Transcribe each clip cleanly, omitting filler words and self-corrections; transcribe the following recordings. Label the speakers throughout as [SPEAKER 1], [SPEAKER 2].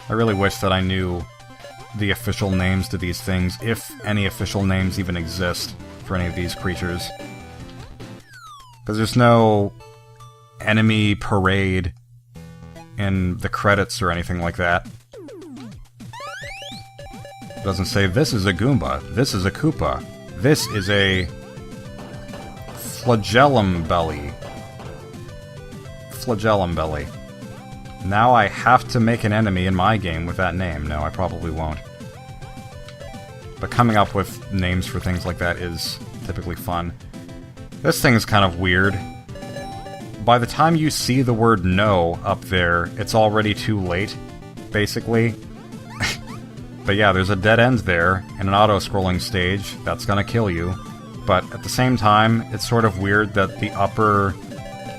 [SPEAKER 1] I really wish that I knew the official names to these things, if any official names even exist for any of these creatures. Because there's no enemy parade in the credits or anything like that. It doesn't say, this is a Goomba, this is a Koopa, this is a Flagellum Belly. Flagellum Belly. Now I have to make an enemy in my game with that name. No, I probably won't. But coming up with names for things like that is typically fun. This thing is kind of weird. By the time you see the word no up there, it's already too late, basically. But yeah, there's a dead end there, in an auto-scrolling stage, that's gonna kill you. But at the same time, it's sort of weird that the upper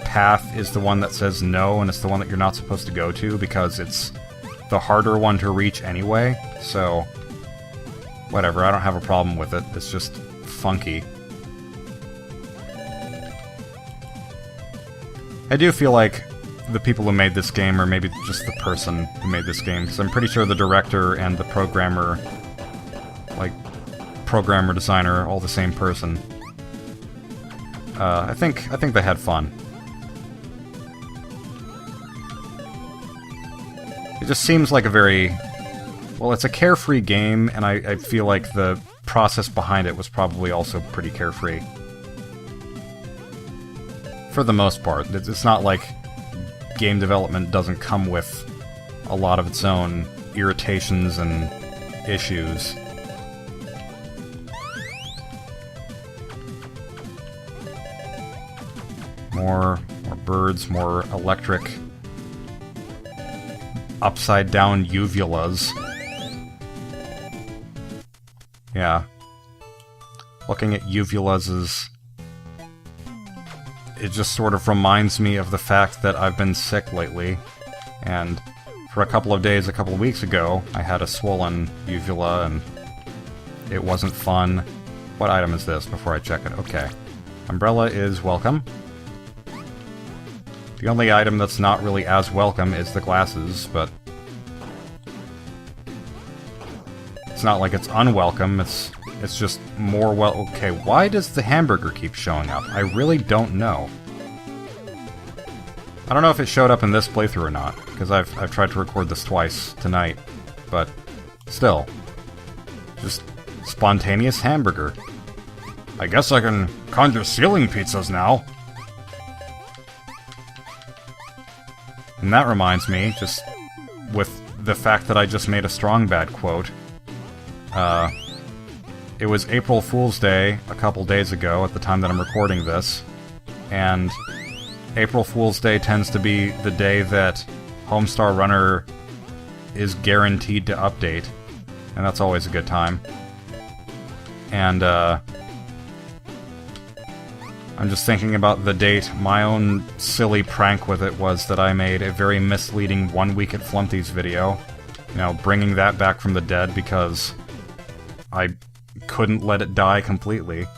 [SPEAKER 1] path is the one that says no, and it's the one that you're not supposed to go to, because it's the harder one to reach anyway, so... whatever, I don't have a problem with it, it's just funky. I do feel like the people who made this game, or maybe just the person who made this game, because I'm pretty sure the director and the programmer, like, programmer, designer, all the same person. I think they had fun. It just seems like a very... well, it's a carefree game, and I feel like the process behind it was probably also pretty carefree. For the most part. It's not like game development doesn't come with a lot of its own irritations and issues. More birds, more electric upside-down uvulas. Yeah. Looking at uvulas is... it just sort of reminds me of the fact that I've been sick lately, and for a couple of days, a couple of weeks ago, I had a swollen uvula, and it wasn't fun. What item is this, before I check it? Okay. Umbrella is welcome. The only item that's not really as welcome is the glasses, but... it's not like it's unwelcome, it's just more well... okay, why does the hamburger keep showing up? I really don't know. I don't know if it showed up in this playthrough or not, because I've tried to record this twice tonight, but still. Just spontaneous hamburger. I guess I can conjure ceiling pizzas now. And that reminds me, just with the fact that I just made a Strong Bad quote, it was April Fool's Day a couple days ago at the time that I'm recording this, and April Fool's Day tends to be the day that Homestar Runner is guaranteed to update, and that's always a good time. And, I'm just thinking about the date. My own silly prank with it was that I made a very misleading 1 week at Flumpty's video. You know, bringing that back from the dead because I couldn't let it die completely.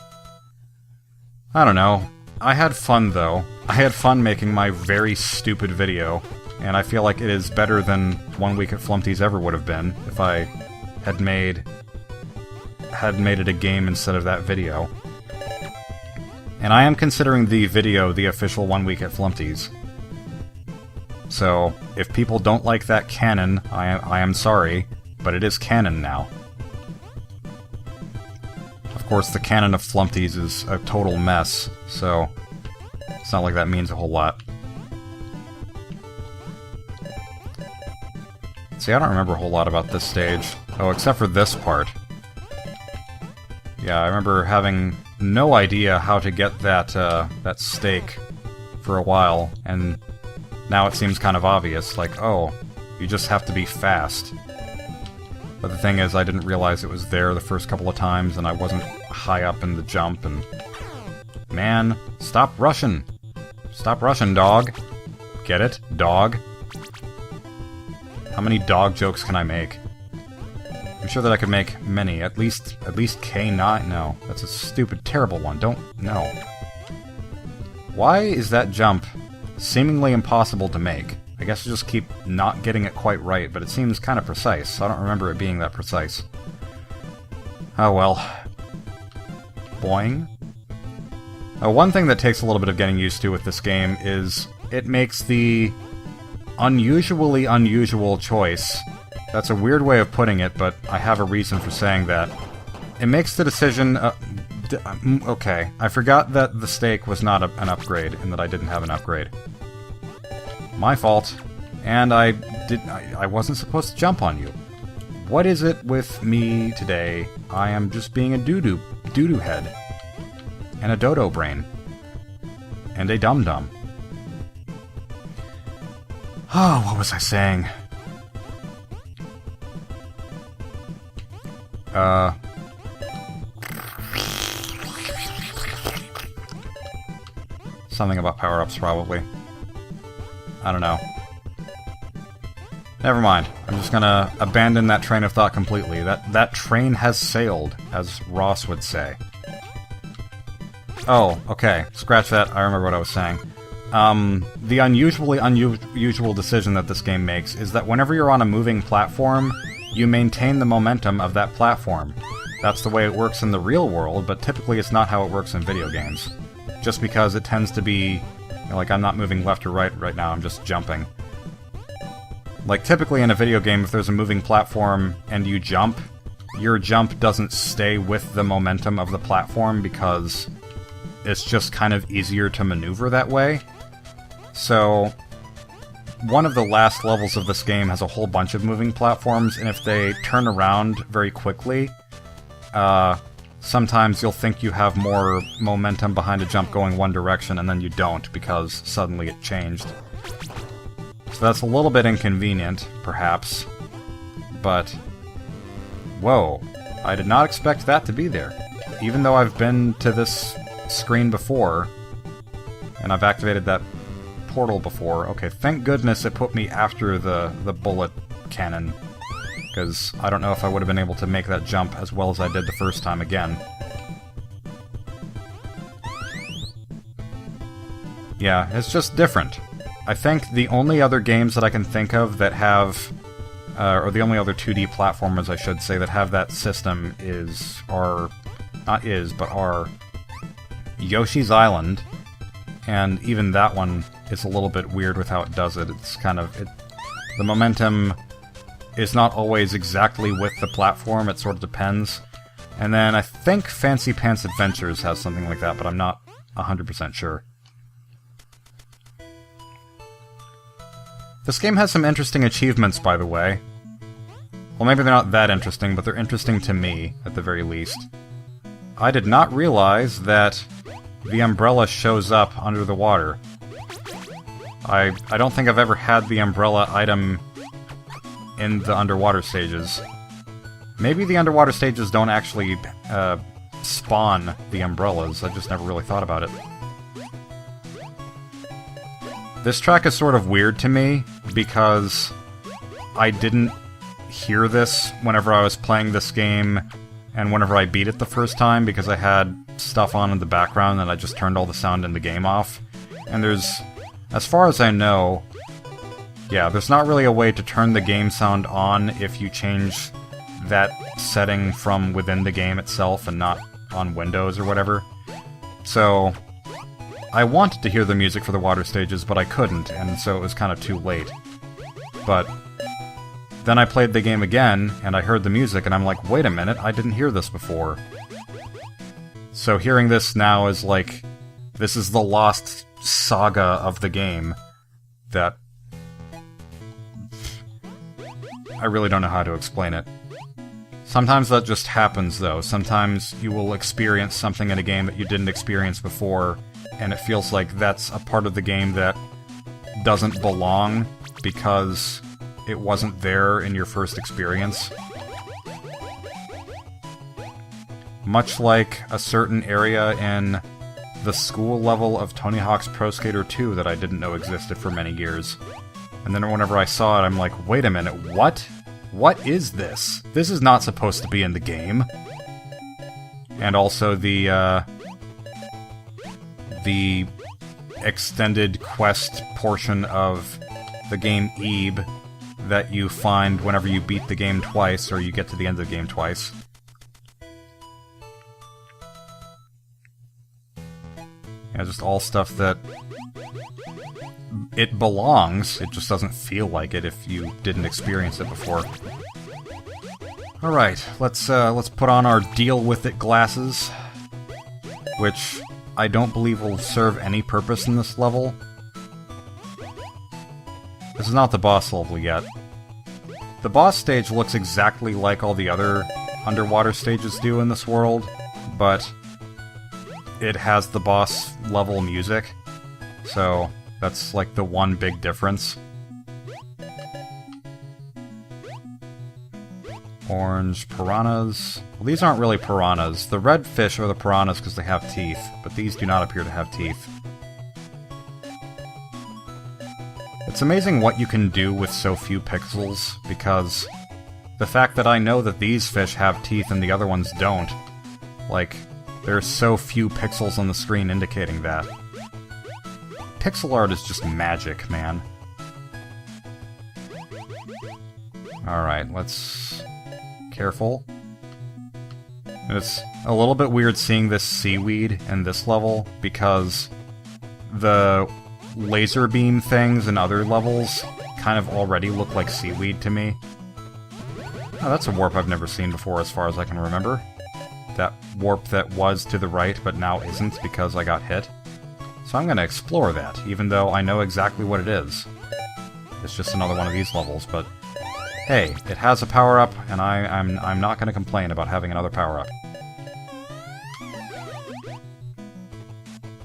[SPEAKER 1] I don't know. I had fun, though. I had fun making my very stupid video, and I feel like it is better than 1 week at Flumpty's ever would have been if I had made it a game instead of that video. And I am considering the video the official 1 week at Flumpty's. So, if people don't like that canon, I am sorry, but it is canon now. Of course, the canon of Flumpty's is a total mess, so it's not like that means a whole lot. See, I don't remember a whole lot about this stage. Oh, except for this part. Yeah, I remember having no idea how to get that, that steak for a while, and now it seems kind of obvious, like, oh, you just have to be fast. But the thing is, I didn't realize it was there the first couple of times, and I wasn't high up in the jump, and... man, stop rushing! Stop rushing, dog! Get it? Dog? How many dog jokes can I make? I'm sure that I could make many. At least K9? No. That's a stupid, terrible one. Don't... no. Why is that jump seemingly impossible to make? I guess I just keep not getting it quite right, but it seems kind of precise. I don't remember it being that precise. Oh well. Boing. One thing that takes a little bit of getting used to with this game is it makes the unusually unusual choice. That's a weird way of putting it, but I have a reason for saying that. It makes the decision... okay, I forgot that the steak was not an upgrade, and that I didn't have an upgrade. My fault. And I wasn't supposed to jump on you. What is it with me today? I am just being a doo-doo head. And a dodo brain. And a dum-dum. Oh, what was I saying? Something about power-ups, probably. I don't know. Never mind. I'm just gonna abandon that train of thought completely. That train has sailed, as Ross would say. Oh, okay. Scratch that. I remember what I was saying. The unusually unusual decision that this game makes is that whenever you're on a moving platform, you maintain the momentum of that platform. That's the way it works in the real world, but typically it's not how it works in video games. Just because it tends to be... You know, like, I'm not moving left or right now, I'm just jumping. Like, typically in a video game, if there's a moving platform and you jump, your jump doesn't stay with the momentum of the platform because it's just kind of easier to maneuver that way. So, one of the last levels of this game has a whole bunch of moving platforms, and if they turn around very quickly, sometimes you'll think you have more momentum behind a jump going one direction, and then you don't, because suddenly it changed. So that's a little bit inconvenient, perhaps. But... whoa. I did not expect that to be there. Even though I've been to this screen before, and I've activated that portal before. Okay, thank goodness it put me after the bullet cannon, because I don't know if I would have been able to make that jump as well as I did the first time again. Yeah, it's just different. I think the only other games that I can think of that have, or the only other 2D platformers, I should say, that have that system are Yoshi's Island, and even that one is a little bit weird with how it does it. It's kind of... the momentum is not always exactly with the platform, it sort of depends. And then I think Fancy Pants Adventures has something like that, but I'm not 100% sure. This game has some interesting achievements, by the way. Well, maybe they're not that interesting, but they're interesting to me, at the very least. I did not realize that the umbrella shows up under the water. I don't think I've ever had the umbrella item in the underwater stages. Maybe the underwater stages don't actually spawn the umbrellas, I just never really thought about it. This track is sort of weird to me, because I didn't hear this whenever I was playing this game, and whenever I beat it the first time, because I had stuff on in the background and I just turned all the sound in the game off. And there's, as far as I know, yeah, there's not really a way to turn the game sound on if you change that setting from within the game itself and not on Windows or whatever. So I wanted to hear the music for the water stages, but I couldn't, and so it was kind of too late. But then I played the game again, and I heard the music, and I'm like, wait a minute, I didn't hear this before. So hearing this now is like, this is the lost saga of the game that... I really don't know how to explain it. Sometimes that just happens, though. Sometimes you will experience something in a game that you didn't experience before, and it feels like that's a part of the game that doesn't belong because it wasn't there in your first experience. Much like a certain area in the school level of Tony Hawk's Pro Skater 2 that I didn't know existed for many years. And then whenever I saw it, I'm like, wait a minute, what? What is this? This is not supposed to be in the game. And also the extended quest portion of the game Ebe that you find whenever you beat the game twice, or you get to the end of the game twice. Yeah, just all stuff that it belongs, it just doesn't feel like it if you didn't experience it before. Alright, let's put on our deal with it glasses, which I don't believe will serve any purpose in this level. This is not the boss level yet. The boss stage looks exactly like all the other underwater stages do in this world, but it has the boss level music, so that's like the one big difference. Orange piranhas. Well, these aren't really piranhas. The red fish are the piranhas because they have teeth, but these do not appear to have teeth. It's amazing what you can do with so few pixels, because the fact that I know that these fish have teeth and the other ones don't, like, there's so few pixels on the screen indicating that. Pixel art is just magic, man. Alright, let's... Careful. It's a little bit weird seeing this seaweed in this level, because the laser beam things in other levels kind of already look like seaweed to me. Oh, that's a warp I've never seen before as far as I can remember. That warp that was to the right but now isn't because I got hit. So I'm gonna explore that, even though I know exactly what it is. It's just another one of these levels, but hey, it has a power-up, and I'm not gonna complain about having another power-up.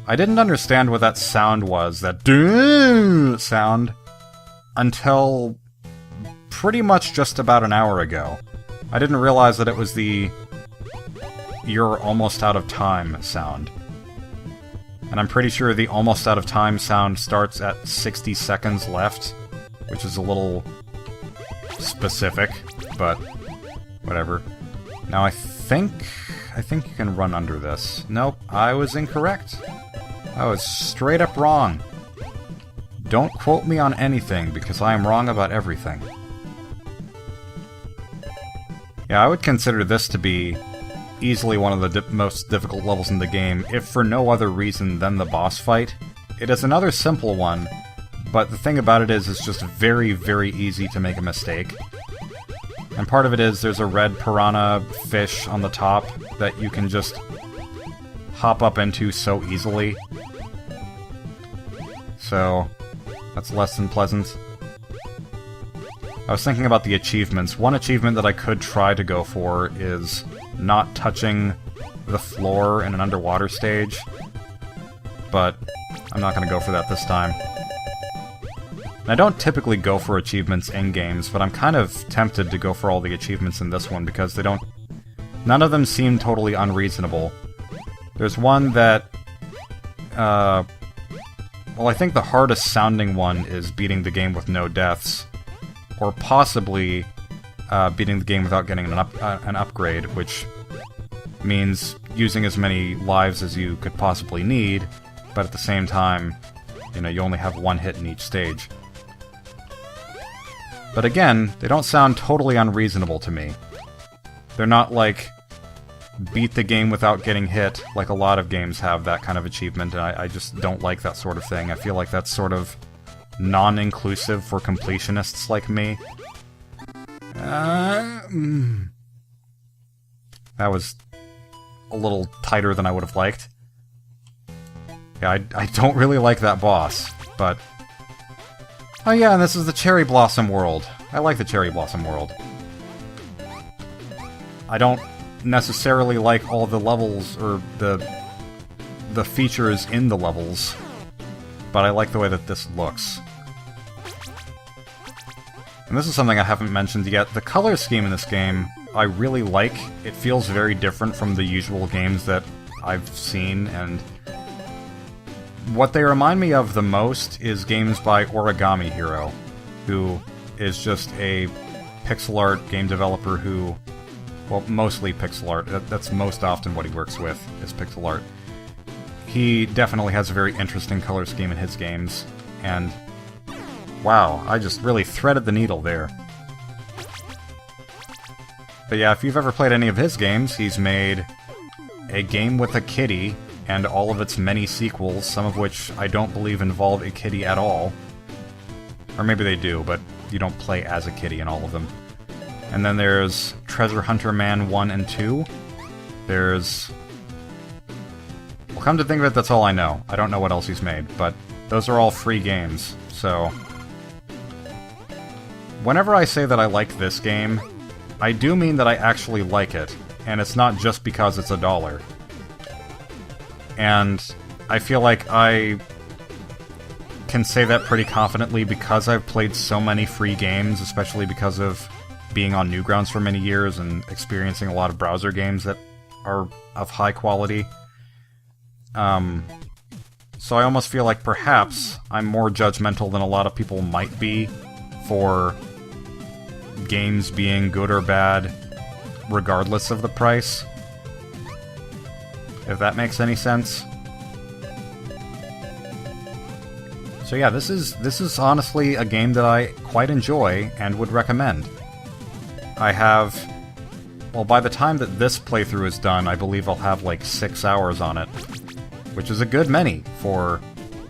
[SPEAKER 1] I didn't understand what that sound was, that doo sound, until pretty much just about an hour ago. I didn't realize that it was the "you're almost out of time" sound. And I'm pretty sure the almost out of time sound starts at 60 seconds left, which is a little specific, but whatever. Now I think you can run under this. Nope, I was incorrect. I was straight up wrong. Don't quote me on anything, because I am wrong about everything. Yeah, I would consider this to be easily one of the most difficult levels in the game, if for no other reason than the boss fight. It is another simple one, but the thing about it is it's just very, very easy to make a mistake. And part of it is there's a red piranha fish on the top that you can just hop up into so easily. So, that's less than pleasant. I was thinking about the achievements. One achievement that I could try to go for is not touching the floor in an underwater stage, but I'm not going to go for that this time. And I don't typically go for achievements in games, but I'm kind of tempted to go for all the achievements in this one because they don't... none of them seem totally unreasonable. There's one that... well, I think the hardest sounding one is beating the game with no deaths. Or possibly beating the game without getting an upgrade, which means using as many lives as you could possibly need, but at the same time, you know, you only have one hit in each stage. But again, they don't sound totally unreasonable to me. They're not like, beat the game without getting hit, like a lot of games have that kind of achievement, and I just don't like that sort of thing. I feel like that's sort of non-inclusive for completionists like me. That was a little tighter than I would have liked. Yeah, I don't really like that boss, but... oh yeah, and this is the Cherry Blossom world. I like the Cherry Blossom world. I don't necessarily like all the levels, or the features in the levels, but I like the way that this looks. And this is something I haven't mentioned yet. The color scheme in this game, I really like. It feels very different from the usual games that I've seen, and what they remind me of the most is games by Origami Hero, who is just a pixel art game developer who, well, mostly pixel art. That's most often what he works with, is pixel art. He definitely has a very interesting color scheme in his games, and Wow, I just really threaded the needle there. But yeah, if you've ever played any of his games, he's made A Game with a Kitty and all of its many sequels, some of which I don't believe involve a kitty at all. Or maybe they do, but you don't play as a kitty in all of them. And then there's Treasure Hunter Man 1 and 2. There's... Well, come to think of it, that's all I know. I don't know what else he's made, but those are all free games, so... Whenever I say that I like this game, I do mean that I actually like it, and it's not just because it's $1. And I feel like I can say that pretty confidently because I've played so many free games, especially because of being on Newgrounds for many years and experiencing a lot of browser games that are of high quality. So I almost feel like perhaps I'm more judgmental than a lot of people might be for games being good or bad regardless of the price. If that makes any sense. So yeah, this is honestly a game that I quite enjoy and would recommend. I have... Well, by the time that this playthrough is done, I believe I'll have like 6 hours on it. Which is a good many for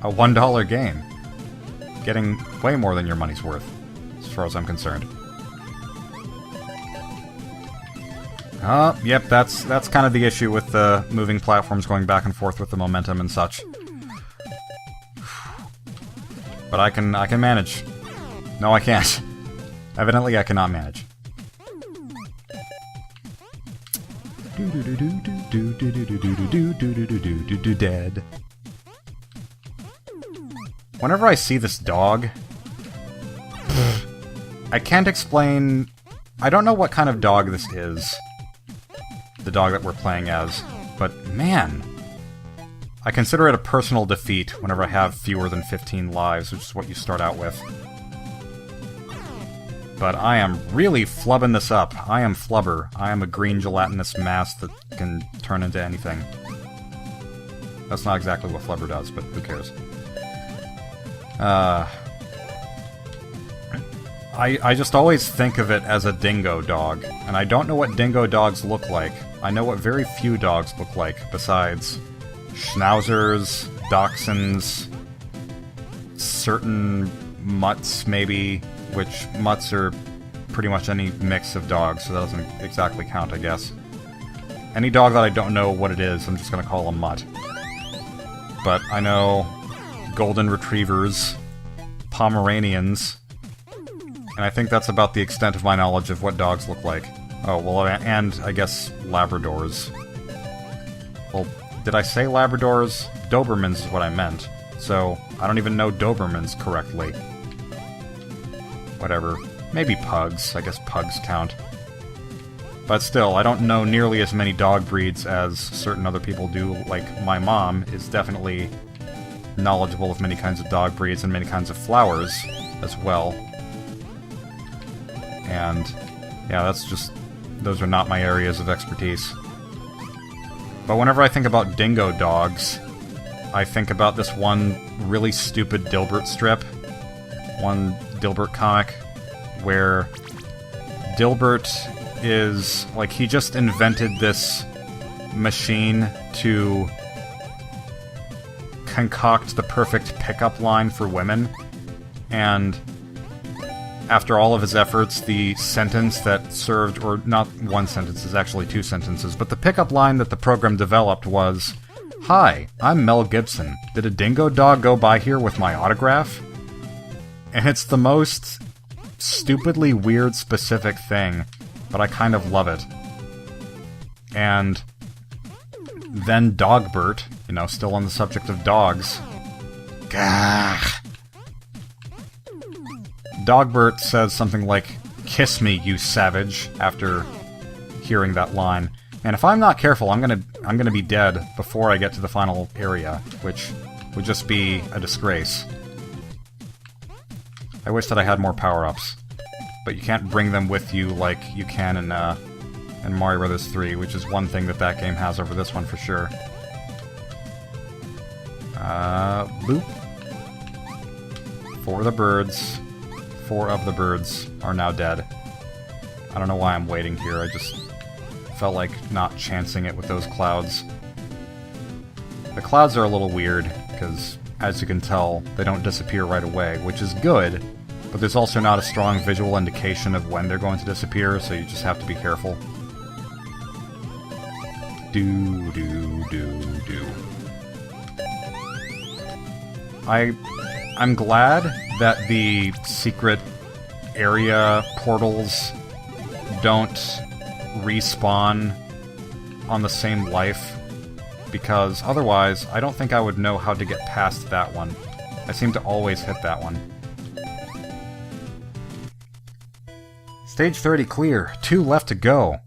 [SPEAKER 1] a $1 game. Getting way more than your money's worth, as far as I'm concerned. Yep, that's kind of the issue with the moving platforms going back and forth with the momentum and such. But I can manage. No, I can't. Evidently, I cannot manage. Dead. Whenever I see this dog, I can't explain... I don't know what kind of dog this is. The dog that we're playing as. But, man... I consider it a personal defeat whenever I have fewer than 15 lives, which is what you start out with. But I am really flubbing this up. I am Flubber. I am a green gelatinous mass that can turn into anything. That's not exactly what Flubber does, but who cares. I just always think of it as a dingo dog, and I don't know what dingo dogs look like. I know what very few dogs look like, besides schnauzers, dachshunds, certain mutts, maybe, which mutts are pretty much any mix of dogs, so that doesn't exactly count, I guess. Any dog that I don't know what it is, I'm just gonna call a mutt. But I know golden retrievers, Pomeranians, and I think that's about the extent of my knowledge of what dogs look like. Oh, well, and I guess Labradors. Well, did I say Labradors? Dobermans is what I meant. So, I don't even know Dobermans correctly. Whatever. Maybe pugs. I guess pugs count. But still, I don't know nearly as many dog breeds as certain other people do. Like, my mom is definitely knowledgeable of many kinds of dog breeds and many kinds of flowers as well. And, yeah, that's just... those are not my areas of expertise. But whenever I think about dingo dogs, I think about this one really stupid Dilbert strip. One Dilbert comic, where Dilbert is, like, he just invented this machine to concoct the perfect pickup line for women, and after all of his efforts, the sentence that served, or not one sentence, is actually 2 sentences, but the pickup line that the program developed was, "Hi, I'm Mel Gibson. Did a dingo dog go by here with my autograph?" And it's the most stupidly weird specific thing, but I kind of love it. And then Dogbert, you know, still on the subject of dogs. Gah. Dogbert says something like, "Kiss me, you savage," after hearing that line. And if I'm not careful, I'm gonna be dead before I get to the final area, which would just be a disgrace. I wish that I had more power-ups, but you can't bring them with you like you can in Mario Bros. 3, which is one thing that game has over this one for sure. Boop. 4 of the birds. 4 of the birds are now dead. I don't know why I'm waiting here, I just felt like not chancing it with those clouds. The clouds are a little weird, because, as you can tell, they don't disappear right away, which is good, but there's also not a strong visual indication of when they're going to disappear, so you just have to be careful. Do. I'm glad that the secret area portals don't respawn on the same life, because otherwise I don't think I would know how to get past that one. I seem to always hit that one. Stage 30 clear, 2 left to go.